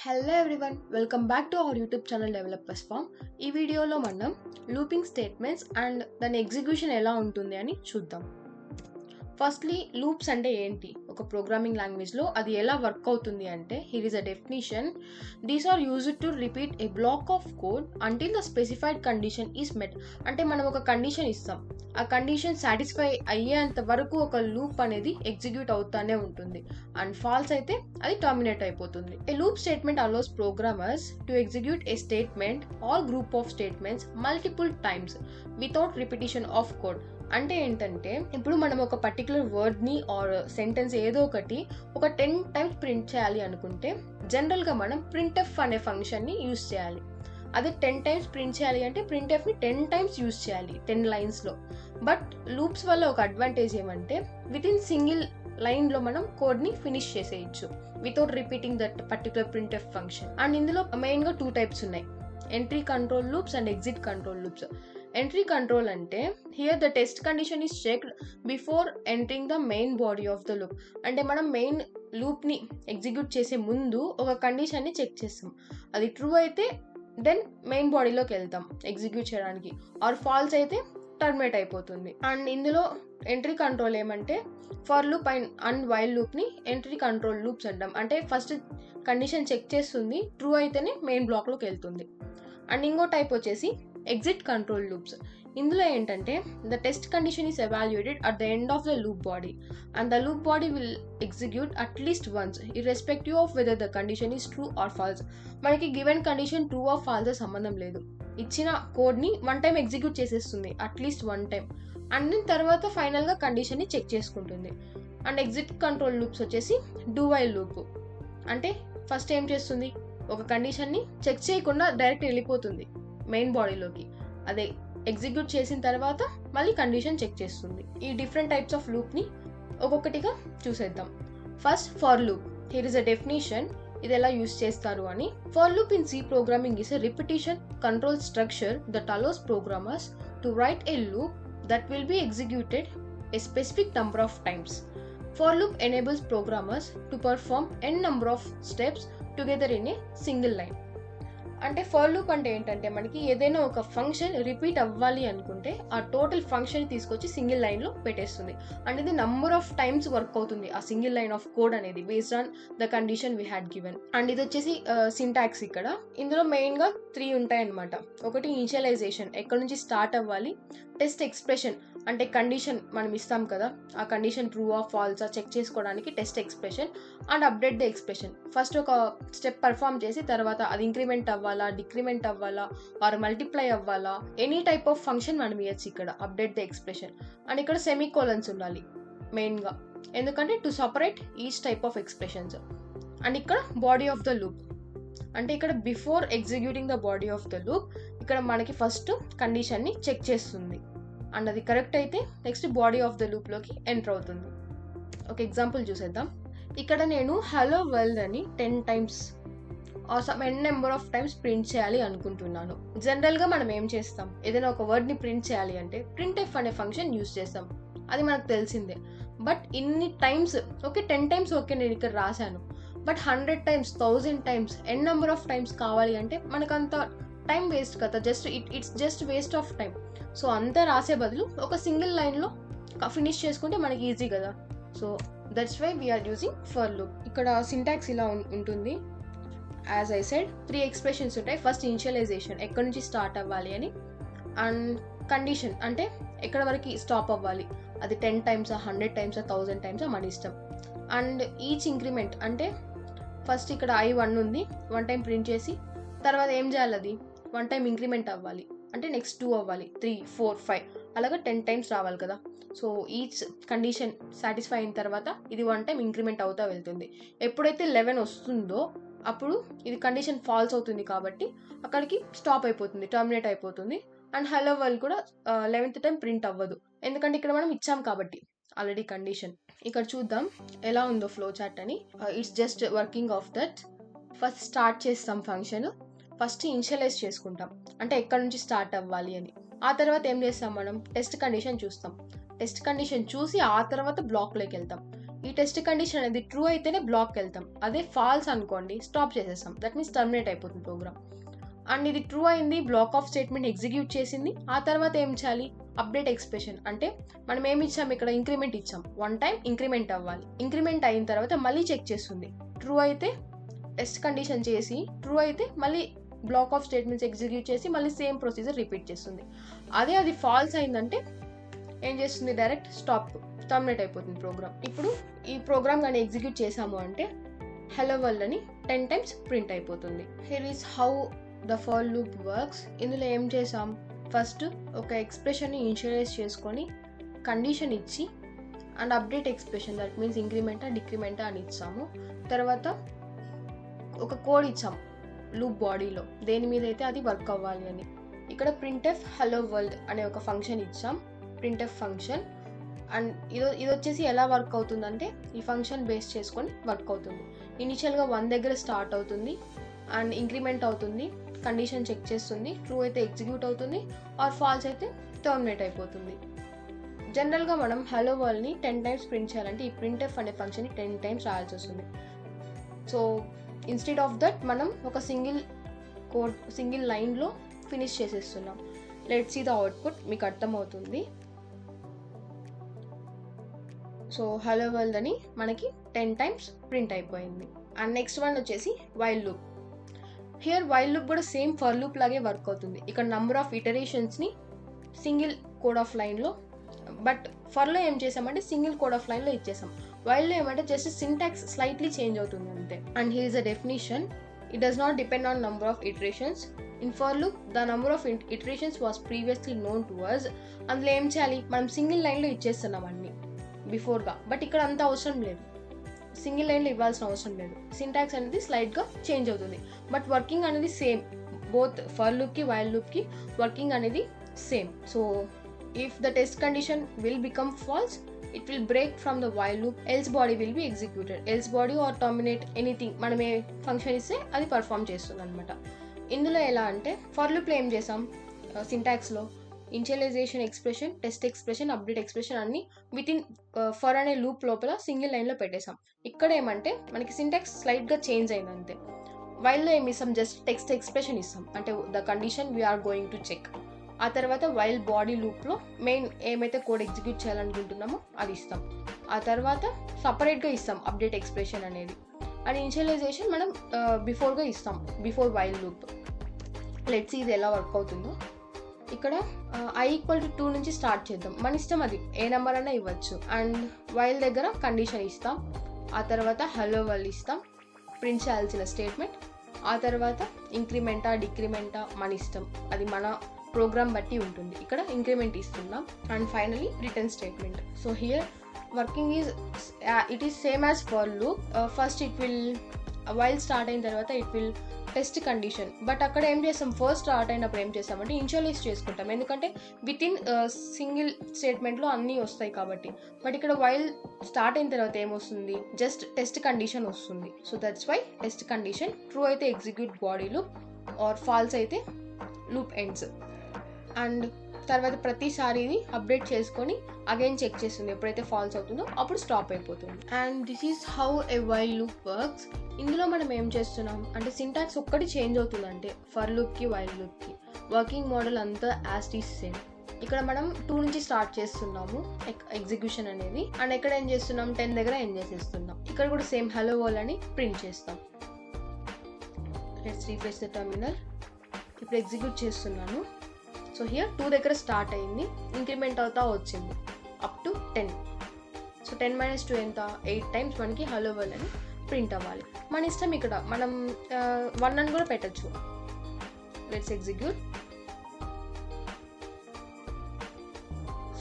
Hello everyone, welcome back to our YouTube channel developers farm. ఈ వీడియోలో మనం looping statements and దాని execution ఎలా ఉంటుంది అని చూద్దాం. ఫస్ట్లీ లూప్స్ అంటే ఏంటి, ఒక ప్రోగ్రామింగ్ లాంగ్వేజ్లో అది ఎలా వర్క్ అవుతుంది అంటే here is a definition. These are used to repeat a block of code until the specified condition is met. అంటే మనం ఒక కండిషన్ ఇస్తాం, ఆ కండిషన్ సాటిస్ఫై అయ్యేంత వరకు ఒక లూప్ అనేది ఎగ్జిక్యూట్ అవుతానే ఉంటుంది. అండ్ ఫాల్స్ అయితే అది టర్మినేట్ అయిపోతుంది. A loop statement allows programmers to execute a statement or group of statements multiple times without repetition of code. అంటే ఏంటంటే ఇప్పుడు మనం ఒక పర్టికులర్ వర్డ్ని ఆర్ సెంటెన్స్ ఏదో ఒకటి ఒక 10 టైమ్స్ ప్రింట్ చేయాలి అనుకుంటే జనరల్గా మనం ప్రింట్ఎఫ్ అనే ఫంక్షన్ని యూజ్ చేయాలి. అదే 10 టైమ్స్ ప్రింట్ చేయాలి అంటే ప్రింట్ఎఫ్ని 10 టైమ్స్ యూజ్ చేయాలి 10 లైన్స్లో. బట్ లూప్స్ వల్ల ఒక అడ్వాంటేజ్ ఏమంటే విత్ ఇన్ సింగిల్ లైన్లో మనం కోడ్ని ఫినిష్ చేసేయచ్చు without repeating that particular printf function. And ఇందులో మెయిన్గా 2 టైప్స్ ఉన్నాయి, entry control loops and exit control loops. Entry control అంటే here the test condition is checked before entering the main body of the loop. అంటే మనం main లూప్ని execute చేసే ముందు ఒక కండిషన్ని చెక్ చేస్తాం, అది ట్రూ అయితే దెన్ మెయిన్ బాడీలోకి వెళ్తాం ఎగ్జిక్యూట్ చేయడానికి, ఆర్ ఫాల్స్ అయితే టర్మినేట్ అయిపోతుంది. అండ్ ఇందులో ఎంట్రీ కంట్రోల్ ఏమంటే ఫర్ లూప్ అండ్ వైల్ లూప్ని ఎంట్రీ కంట్రోల్ లూప్స్ అంటాం. అంటే ఫస్ట్ కండిషన్ చెక్ చేస్తుంది, ట్రూ అయితేనే మెయిన్ బ్లాక్లోకి వెళ్తుంది. అండ్ ఇంకో టైప్ వచ్చేసి ఎగ్జిట్ కంట్రోల్ లూప్స్. ఇందులో ఏంటంటే the test condition is evaluated at the end of the loop body and the loop body will execute at least once irrespective of whether the condition is true or false. మనకి given condition true or false సంబంధం లేదు, ఇచ్చిన కోడ్ని 1 time execute చేసేస్తుంది at least 1 time. And దీని తర్వాత ఫైనల్గా కండిషన్ని చెక్ చేసుకుంటుంది. అండ్ ఎగ్జిట్ కంట్రోల్ లూప్స్ వచ్చేసి డూ వైల్ లూప్. అంటే ఫస్ట్ ఏం చేస్తుంది, ఒక కండిషన్ని చెక్ చేయకుండా డైరెక్ట్ వెళ్ళిపోతుంది మెయిన్ బాడీలోకి, అదే ఎగ్జిక్యూట్ చేసిన తర్వాత మళ్ళీ కండిషన్ చెక్ చేస్తుంది. ఈ డిఫరెంట్ టైప్స్ ఆఫ్ లూప్ని ఒక్కొక్కటిగా చూసేద్దాం. First for loop, here is a definition, ఇది ఎలా యూజ్ చేస్తారు అని. For loop in C programming is a repetition control structure that allows programmers to write a loop that will be executed a specific number of times. For loop enables programmers to perform n number of steps together in a single line. అంటే for loop అంటే ఏంటంటే మనకి ఏదైనా ఒక function repeat అవ్వాలి అనుకుంటే ఆ total function తీసుకొచ్చి సింగిల్ లైన్లో పెట్టేస్తుంది. అండ్ ఇది నంబర్ ఆఫ్ టైమ్స్ వర్క్ అవుతుంది ఆ సింగిల్ లైన్ ఆఫ్ కోడ్ అనేది based on the condition we had given. And ఇది వచ్చేసి సింటాక్స్. ఇక్కడ ఇందులో మెయిన్గా 3 ఉంటాయి అన్నమాట. ఒకటి ఇనిషియలైజేషన్, ఎక్కడ నుంచి స్టార్ట్ అవ్వాలి. టెస్ట్ ఎక్స్ప్రెషన్, అంటే కండిషన్ మనం ఇస్తాం కదా, ఆ కండిషన్ ట్రూ ఆ ఫాల్సా చెక్ చేసుకోవడానికి test expression. And update the expression, first ఒక స్టెప్ పర్ఫామ్ చేసి తర్వాత అది ఇంక్రిమెంట్ అవ్వాలా, డిక్రిమెంట్ అవ్వాలా, ఆర్ మల్టిప్లై అవ్వాలా, ఎనీ టైప్ ఆఫ్ ఫంక్షన్ మనం ఇవ్వచ్చు ఇక్కడ అప్డేట్ ద ఎక్స్ప్రెషన్. అండ్ ఇక్కడ సెమీకోలన్స్ ఉండాలి మెయిన్గా, ఎందుకంటే to separate each type of expressions. And ఇక్కడ బాడీ ఆఫ్ ద లూప్, అంటే ఇక్కడ before executing the body of the loop ఇక్కడ మనకి ఫస్ట్ కండిషన్ని చెక్ చేస్తుంది అండ్ అది కరెక్ట్ అయితే నెక్స్ట్ బాడీ ఆఫ్ ద లూప్లోకి ఎంటర్ అవుతుంది. ఒక ఎగ్జాంపుల్ చూసేద్దాం. ఇక్కడ నేను హలో వరల్డ్ అని 10 times or some n number of times print చేయాలి అనుకుంటున్నాను. జనరల్గా మనం ఏం చేస్తాం, ఏదైనా ఒక వర్డ్ని ప్రింట్ చేయాలి అంటే ప్రింట్ఎఫ్ అనే ఫంక్షన్ యూజ్ చేస్తాం, అది మనకు తెలిసిందే. బట్ ఇన్ని టైమ్స్ ఓకే 10 టైమ్స్ ఓకే నేను ఇక్కడ రాశాను, but 100 times 1000 times n number of times కావాలి అంటే మనకు అంత టైం వేస్ట్ కదా, it's just waste of time. So అంతా రాసే బదులు ఒక సింగిల్ లైన్లో ఫినిష్ చేసుకుంటే మనకి ఈజీ కదా. So that's why we're using for loop. ఇక్కడ సింటాక్స్ ఇలా ఉంటుంది. యాజ్ ఐ సెడ్ 3 ఎక్స్ప్రెషన్స్ ఉంటాయి. ఫస్ట్ ఇనిషియలైజేషన్, ఎక్కడి నుంచి స్టార్ట్ అవ్వాలి అని. అండ్ కండిషన్ అంటే ఎక్కడ వరకు స్టాప్ అవ్వాలి, అది 10 టైమ్సా 100 టైమ్సా 1000 టైమ్సా మన ఇష్టం. అండ్ ఈచ్ ఇంక్రిమెంట్ అంటే ఫస్ట్ ఇక్కడ i1 ఉంది, 1 టైం ప్రింట్ చేసి తర్వాత ఏం చేయాలి, అది 1 టైం ఇంక్రిమెంట్ అవ్వాలి, అంటే నెక్స్ట్ 2 అవ్వాలి, 3 4 5 అలాగా 10 టైమ్స్ రావాలి కదా. సో ఈచ్ కండిషన్ సాటిస్ఫై అయిన తర్వాత ఇది 1 టైం ఇంక్రిమెంట్ అవుతూ వెళ్తుంది. ఎప్పుడైతే 11 వస్తుందో అప్పుడు ఇది కండిషన్ ఫాల్స్ అవుతుంది కాబట్టి అక్కడికి స్టాప్ అయిపోతుంది, టర్మినేట్ అయిపోతుంది. అండ్ హలో వరల్డ్ కూడా 11th టైం ప్రింట్ అవ్వదు, ఎందుకంటే ఇక్కడ మనం ఇచ్చాం కాబట్టి ఆల్రెడీ కండిషన్. ఇక్కడ చూద్దాం ఎలా ఉందో ఫ్లో చార్ట్ అని. It's just working of that. First start చేస్తాం ఫంక్షన్, ఫస్ట్ ఇనిషియలైజ్ చేసుకుంటాం అంటే ఎక్కడ నుంచి స్టార్ట్ అవ్వాలి అని. ఆ తర్వాత ఏం చేస్తాం, మనం టెస్ట్ కండిషన్ చూస్తాం, టెస్ట్ కండిషన్ చూసి ఆ తర్వాత బ్లాక్లోకి వెళ్తాం. ఈ టెస్ట్ కండిషన్ అనేది ట్రూ అయితేనే బ్లాక్కి వెళ్తాం, అదే ఫాల్స్ అనుకోండి స్టాప్ చేసేస్తాం, దట్ మీన్స్ టర్మినేట్ అయిపోతుంది ప్రోగ్రామ్. అండ్ ఇది ట్రూ అయింది, బ్లాక్ ఆఫ్ స్టేట్మెంట్ ఎగ్జిక్యూట్ చేసింది. ఆ తర్వాత ఏం చేయాలి, అప్డేట్ ఎక్స్ప్రెషన్. అంటే మనం ఏమి ఇచ్చాం, ఇక్కడ ఇంక్రిమెంట్ ఇచ్చాం, 1 టైం ఇంక్రిమెంట్ అవ్వాలి. ఇంక్రిమెంట్ అయిన తర్వాత మళ్ళీ చెక్ చేస్తుంది, ట్రూ అయితే టెస్ట్ కండిషన్ చేసి, ట్రూ అయితే మళ్ళీ బ్లాక్ ఆఫ్ స్టేట్మెంట్స్ ఎగ్జిక్యూట్ చేసి మళ్ళీ సేమ్ ప్రొసీజర్ రిపీట్ చేస్తుంది. అదే అది ఫాల్స్ అయిందంటే ఏం చేస్తుంది, డైరెక్ట్ స్టాప్, టర్మినేట్ అయిపోతుంది ప్రోగ్రామ్. ఇప్పుడు ఈ ప్రోగ్రామ్ కానీ ఎగ్జిక్యూట్ చేసాము అంటే హలో వరల్డ్ అని 10 టైమ్స్ ప్రింట్ అయిపోతుంది. Here is how the for loop works. ఇందులో ఏం చేసాం, ఫస్ట్ ఒక ఎక్స్ప్రెషన్ని ఇనిషియలైజ్ చేసుకొని కండిషన్ ఇచ్చి and update expression, that means ఇంక్రిమెంటా డిక్రిమెంటా అని ఇచ్చాము. తర్వాత ఒక కోడ్ ఇచ్చాం లూప్ బాడీలో, దేని మీద అయితే అది వర్క్ అవ్వాలి అని. ఇక్కడ printf hello world అనే ఒక ఫంక్షన్ ఇచ్చాం, printf ఫంక్షన్. అండ్ ఇది వచ్చేసి ఎలా వర్క్ అవుతుందంటే ఈ ఫంక్షన్ బేస్ చేసుకొని వర్క్ అవుతుంది. ఇనిషియల్గా 1 దగ్గర స్టార్ట్ అవుతుంది అండ్ ఇంక్రిమెంట్ అవుతుంది, కండిషన్ చెక్ చేస్తుంది, ట్రూ అయితే ఎగ్జిక్యూట్ అవుతుంది, ఆర్ ఫాల్స్ అయితే టర్మినేట్ అయిపోతుంది. జనరల్గా మనం హలో వరల్డ్ని 10 టైమ్స్ ప్రింట్ చేయాలంటే ఈ printf అనే ఫంక్షన్ని 10 టైమ్స్ రాయాల్సి వస్తుంది. సో ఇన్స్టెడ్ ఆఫ్ దట్ మనం ఒక సింగిల్ లైన్లో ఫినిష్ చేసేస్తున్నాం. లెట్స్ సీ ద అవుట్పుట్, మీకు అర్థమవుతుంది. సో హలో వరల్డ్ అని మనకి 10 టైమ్స్ ప్రింట్ అయిపోయింది. అండ్ నెక్స్ట్ వన్ వచ్చేసి while loop. Here while loop కూడా సేమ్ ఫర్ లూప్ లాగే వర్క్ అవుతుంది. ఇక్కడ నంబర్ ఆఫ్ ఇటరేషన్స్ని సింగిల్ కోడ్ ఆఫ్ లైన్లో, బట్ ఫర్లో ఏం చేసామంటే సింగిల్ కోడ్ ఆఫ్ లైన్లో ఇచ్చేసాం. వైల్లో ఏమంటే జస్ట్ సింటాక్స్ స్లైట్లీ చేంజ్ అవుతుంది అంతే. And here is a definition, it does not depend on number of iterations. In for loop the number of iterations was previously known to us. అందులో ఏం చేయాలి, మనం single లైన్లో ఇచ్చేస్తున్నాం అన్ని బిఫోర్గా, బట్ ఇక్కడ అంత అవసరం లేదు, సింగిల్ లైన్లో ఇవ్వాల్సిన అవసరం లేదు. సింటాక్స్ అనేది స్లైట్గా చేంజ్ అవుతుంది, బట్ వర్కింగ్ అనేది సేమ్. బోత్ ఫర్ లూప్కి వైల్ లూప్కి వర్కింగ్ అనేది same. So if the test condition will become false, it will break from the while loop, else body will be executed. else body or terminate anything మనం ఏ function ఇస్తే అది perform చేస్తుంది అనమాట. ఇందులో ఎలా అంటే ఫర్ లూప్లో ఏం చేసాం, సింటాక్స్లో initialization expression, test expression, update expression అన్ని విత్ ఇన్ ఫర్ అనే లూప్ లోపల సింగిల్ లైన్లో పెట్టేసాం. ఇక్కడ ఏమంటే మనకి సింటాక్స్ స్లైట్గా చేంజ్ అయింది అంతే. వైల్లో ఏమి ఇస్తాం, జస్ట్ టెక్స్ట్ ఎక్స్ప్రెషన్ ఇస్తాం, అంటే the condition we're going to check. ఆ తర్వాత వైల్ బాడీ లూప్లో మెయిన్ ఏమైతే కోడ్ ఎగ్జిక్యూట్ చేయాలనుకుంటున్నామో అది ఇస్తాం. ఆ తర్వాత సపరేట్గా ఇస్తాం అప్డేట్ ఎక్స్ప్రెషన్ అనేది. అండ్ ఇనిషియలైజేషన్ మనం బిఫోర్గా ఇస్తాం, బిఫోర్ వైల్ లూప్. లెట్స్ ఇది ఎలా వర్క్ అవుతుందో. ఇక్కడ i = 2 నుంచి స్టార్ట్ చేద్దాం, మన ఇష్టం, అది ఏ నెంబర్ అయినా ఇవ్వచ్చు. అండ్ వైల్ దగ్గర కండిషన్ ఇస్తాం, ఆ తర్వాత హలో వరల్డ్ ఇస్తాం, ప్రింట్ చేయాల్సిన స్టేట్మెంట్. ఆ తర్వాత ఇంక్రిమెంటా డిక్రిమెంటా మన ఇష్టం, అది మన ప్రోగ్రామ్ బట్టి ఉంటుంది. ఇక్కడ ఇంక్రిమెంట్ ఇస్తున్నాం. And finally return statement. So here working is it is same as for loop. First it will while start అయిన తర్వాత it will test condition, but అక్కడ ఏం చేస్తాం, ఫస్ట్ స్టార్ట్ అయినప్పుడు ఏం చేస్తామంటే ఇనిషియలైజ్ చేసుకుంటాం, ఎందుకంటే విత్ ఇన్ సింగిల్ స్టేట్మెంట్లో అన్నీ వస్తాయి కాబట్టి. బట్ ఇక్కడ వైల్ స్టార్ట్ అయిన తర్వాత ఏమొస్తుంది, జస్ట్ టెస్ట్ కండిషన్ వస్తుంది. So that's why test condition, true అయితే execute body loop, or false అయితే లూప్ ఎండ్స్. అండ్ తర్వాత ప్రతిసారి ఇది అప్డేట్ చేసుకొని అగైన్ చెక్ చేస్తుంది, ఎప్పుడైతే ఫాల్స్ అవుతుందో అప్పుడు స్టాప్ అయిపోతుంది. And this is how a while loop works. ఇందులో మనం ఏం చేస్తున్నాం అంటే సింటాక్స్ ఒక్కటి చేంజ్ అవుతుంది, అంటే ఫర్ లూప్కి వైల్ లూప్కి వర్కింగ్ మోడల్ అంతా యాజ్ ఇట్ ఈస్ సేమ్. ఇక్కడ మనం 2 నుంచి స్టార్ట్ చేస్తున్నాము ఎగ్జిక్యూషన్ అనేది, అండ్ ఎక్కడ ఏం చేస్తున్నాం, 10 దగ్గర ఏం చేసేస్తున్నాం. ఇక్కడ కూడా సేమ్ హలో వరల్డ్ అని ప్రింట్ చేస్తాం. Let's refresh the terminal. ఇప్పుడు ఎగ్జిక్యూట్ చేస్తున్నాను. సో హియర్ 2 దగ్గర స్టార్ట్ అయింది, ఇంక్రిమెంట్ అవుతా వచ్చింది అప్ టు 10. సో 10 - 2 ఎంత, 8 టైమ్స్ మనకి హలో వరల్డ్ అని ప్రింట్ అవ్వాలి. మన ఇష్టం, ఇక్కడ మనం 1 అని కూడా పెట్టచ్చు. Let's execute.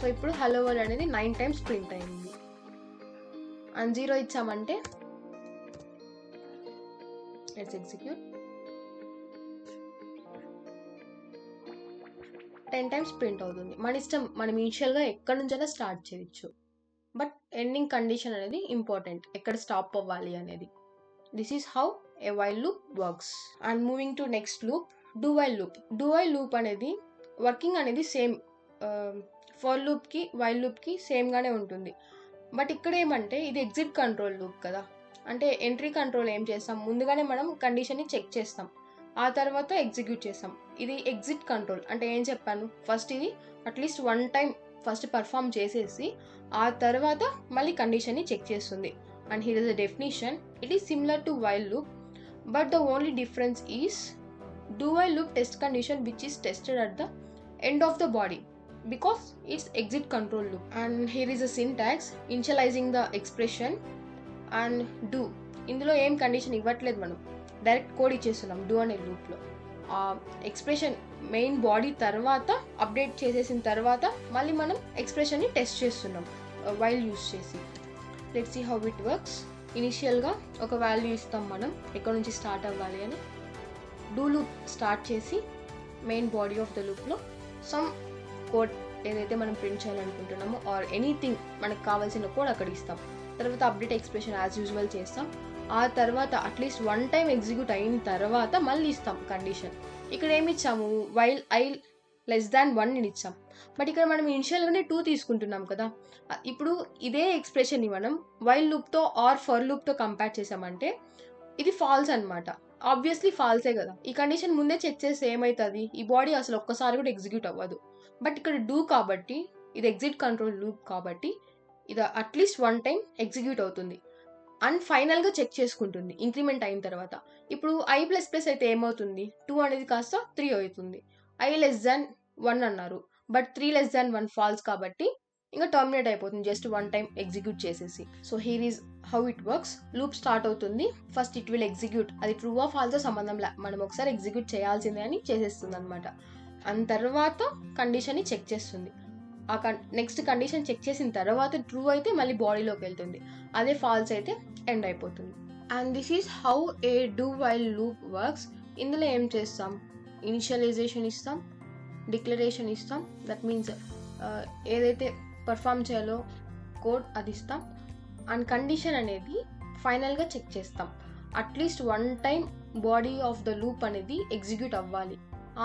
సో ఇప్పుడు హలో వరల్డ్ అనేది 9 టైమ్స్ ప్రింట్ అయింది. అండ్ 0 ఇచ్చామంటే లెట్స్ ఎగ్జిక్యూట్. 10 టైమ్స్ ప్రింట్ అవుతుంది. మన ఇష్టం, మనం ఇనిషియల్గా ఎక్కడి నుంచైనా స్టార్ట్ చేయొచ్చు, బట్ ఎండింగ్ కండిషన్ అనేది ఇంపార్టెంట్, ఎక్కడ స్టాప్ అవ్వాలి అనేది. This is how a while loop works. And moving to next loop, do while loop. Do while loop అనేది వర్కింగ్ అనేది సేమ్ ఫర్ లూప్కి వైల్ లూప్కి సేమ్గానే ఉంటుంది. బట్ ఇక్కడ ఏమంటే ఇది ఎగ్జిట్ కంట్రోల్ లూప్ కదా. అంటే ఎంట్రీ కంట్రోల్ ఏం చేస్తాం, ముందుగానే మనం కండిషన్ని చెక్ చేస్తాం, ఆ తర్వాత ఎగ్జిక్యూట్ చేస్తాం. ఇది ఎగ్జిట్ కంట్రోల్ అంటే ఏం చెప్పాను, ఫస్ట్ ఇది అట్లీస్ట్ 1 టైం ఫస్ట్ పర్ఫామ్ చేసేసి ఆ తర్వాత మళ్ళీ కండిషన్ని చెక్ చేస్తుంది. And here is the definition. It is similar to while loop, but the only difference is do while loop test condition which is tested at the end of the body because it's exit control loop. And here is a syntax initializing the expression and do. ఇందులో ఏం condition ఇవ్వట్లేదు, మనం direct code ఇచ్చేస్తున్నాం do అనే లూప్లో. Expression main body తర్వాత update చేసేసిన తర్వాత మళ్ళీ మనం ఎక్స్ప్రెషన్ని టెస్ట్ చేస్తున్నాం వైల్ యూస్ చేసి. Let's see how it works. ఇనిషియల్గా ఒక వాల్యూ ఇస్తాం మనం ఎక్కడ నుంచి స్టార్ట్ అవ్వాలి అని. డూ లూప్ స్టార్ట్ చేసి మెయిన్ బాడీ ఆఫ్ ద లూప్లో సమ్ కోడ్ ఏదైతే మనం ప్రింట్ చేయాలనుకుంటున్నామో ఆర్ ఎనీథింగ్ మనకు కావాల్సిన కోడ్ అక్కడ ఇస్తాం. తర్వాత అప్డేట్ ఎక్స్ప్రెషన్ యాజ్ యూజువల్ చేస్తాం. ఆ తర్వాత అట్లీస్ట్ 1 టైం ఎగ్జిక్యూట్ అయిన తర్వాత మళ్ళీ ఇస్తాం కండిషన్. ఇక్కడ ఏమి ఇచ్చాము, వైల్ ఐ లెస్ దాన్ 1 ఇచ్చాం. బట్ ఇక్కడ మనం ఇనిషియల్గానే 2 తీసుకుంటున్నాం కదా. ఇప్పుడు ఇదే ఎక్స్ప్రెషన్ని మనం వైల్ లూప్తో ఆర్ ఫర్ లూప్తో కంపేర్ చేసామంటే ఇది ఫాల్స్ అనమాట. ఆబ్వియస్లీ ఫాల్సే కదా. ఈ కండిషన్ ముందే చెక్ చేస్తే ఏమవుతుంది, ఈ బాడీ అసలు ఒక్కసారి కూడా ఎగ్జిక్యూట్ అవ్వదు. బట్ ఇక్కడ డూ కాబట్టి ఇది ఎగ్జిట్ కంట్రోల్ లూప్ కాబట్టి ఇది అట్లీస్ట్ 1 టైం ఎగ్జిక్యూట్ అవుతుంది అండ్ ఫైనల్గా చెక్ చేసుకుంటుంది ఇంక్రిమెంట్ అయిన తర్వాత. ఇప్పుడు I++ అయితే ఏమవుతుంది, 2 అనేది కాస్త 3 అవుతుంది. I less than 1 అన్నారు, బట్ 3 less than 1 ఫాల్స్ కాబట్టి ఇంకా టర్మినేట్ అయిపోతుంది జస్ట్ 1 టైం ఎగ్జిక్యూట్ చేసేసి. So here is how it works. Loop start అవుతుంది, ఫస్ట్ ఇట్ విల్ ఎగ్జిక్యూట్, అది ట్రూ ఆ ఫాల్స్ సంబంధం లే, మనం ఒకసారి ఎగ్జిక్యూట్ చేయాల్సిందే అని చేసేస్తుంది అనమాట. అండ్ తర్వాత కండిషన్ని చెక్ చేస్తుంది. ఆ నెక్స్ట్ కండిషన్ చెక్ చేసిన తర్వాత ట్రూ అయితే మళ్ళీ బాడీలోకి వెళ్తుంది, అదే ఫాల్స్ అయితే ఎండ్ అయిపోతుంది. And this is how a do while loop works. ఇందులో ఏం చేస్తాం, ఇనిషియలైజేషన్ ఇస్తాం, డిక్లరేషన్ ఇస్తాం, దట్ మీన్స్ ఏదైతే పర్ఫామ్ చేయాలో కోడ్ అది ఇస్తాం. అండ్ కండిషన్ అనేది ఫైనల్గా చెక్ చేస్తాం. At least 1 time body of the loop అనేది ఎగ్జిక్యూట్ అవ్వాలి.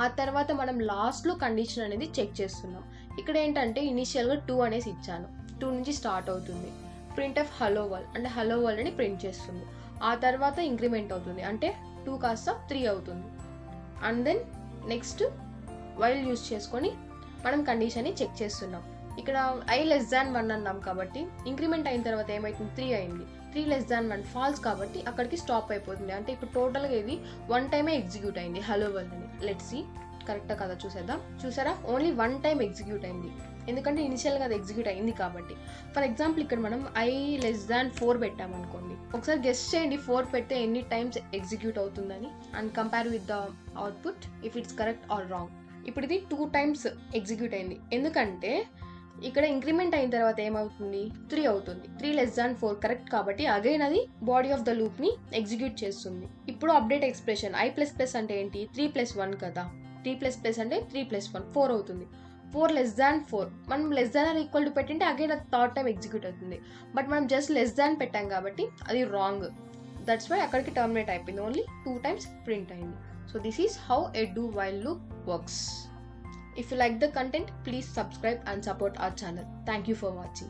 ఆ తర్వాత మనం లాస్ట్లో కండిషన్ అనేది చెక్ చేస్తున్నాం. ఇక్కడ ఏంటంటే ఇనిషియల్గా 2 అనేసి ఇచ్చాను, 2 నుంచి స్టార్ట్ అవుతుంది. ప్రింట్ ఆఫ్ హలో వరల్డ్ అంటే హలో వరల్డ్ అని ప్రింట్ చేస్తుంది. ఆ తర్వాత ఇంక్రిమెంట్ అవుతుంది, అంటే 2 కాస్త 3 అవుతుంది. And then next while use చేసుకొని మనం కండిషన్ని చెక్ చేస్తున్నాం. ఇక్కడ I less than 1 అన్నాం కాబట్టి ఇంక్రిమెంట్ అయిన తర్వాత ఏమవుతుంది, 3 అయింది. 3 less than 1 ఫాల్స్ కాబట్టి అక్కడికి స్టాప్ అయిపోతుంది. అంటే ఇప్పుడు టోటల్గా ఇది 1 టైమే ఎగ్జిక్యూట్ అయింది హలో వరల్డ్ అని. లెట్స్ సీ కరెక్టా కదా చూసేద్దాం. చూసారా, ఓన్లీ 1 టైం ఎగ్జిక్యూట్ అయింది, ఎందుకంటే ఇనిషియల్గా అది ఎగ్జిక్యూట్ అయింది కాబట్టి. ఫర్ ఎగ్జాంపుల్ ఇక్కడ మనం I less than 4 పెట్టామనుకోండి, ఒకసారి గెస్ట్ చేయండి 4 పెడితే ఎన్ని టైమ్స్ ఎగ్జిక్యూట్ అవుతుందని and compare with the output if it's correct or wrong. ఇప్పుడు ఇది 2 టైమ్స్ ఎగ్జిక్యూట్ అయింది, ఎందుకంటే ఇక్కడ ఇంక్రిమెంట్ అయిన తర్వాత ఏమవుతుంది, 3 అవుతుంది. 3 less than 4 కరెక్ట్ కాబట్టి అగైన్ అది బాడీ ఆఫ్ ద లూప్ని ఎగ్జిక్యూట్ చేస్తుంది. ఇప్పుడు అప్డేట్ ఎక్స్ప్రెషన్ I++ అంటే ఏంటి, 3+1 కదా. 3++ అంటే 3+1 4 అవుతుంది. 4 less than 4 మనం less than or equal to పెట్టింటే అగైన్ అది 3rd టైం ఎగ్జిక్యూట్ అవుతుంది. బట్ మనం జస్ట్ లెస్ దాన్ పెట్టాం కాబట్టి అది రాంగ్. దట్స్ వై అక్కడికి టర్మినేట్ అయిపోయింది, ఓన్లీ 2 టైమ్స్ ప్రింట్ అయింది. So this is how a do while loop works. If you like the content, please subscribe and support our channel. Thank you for watching.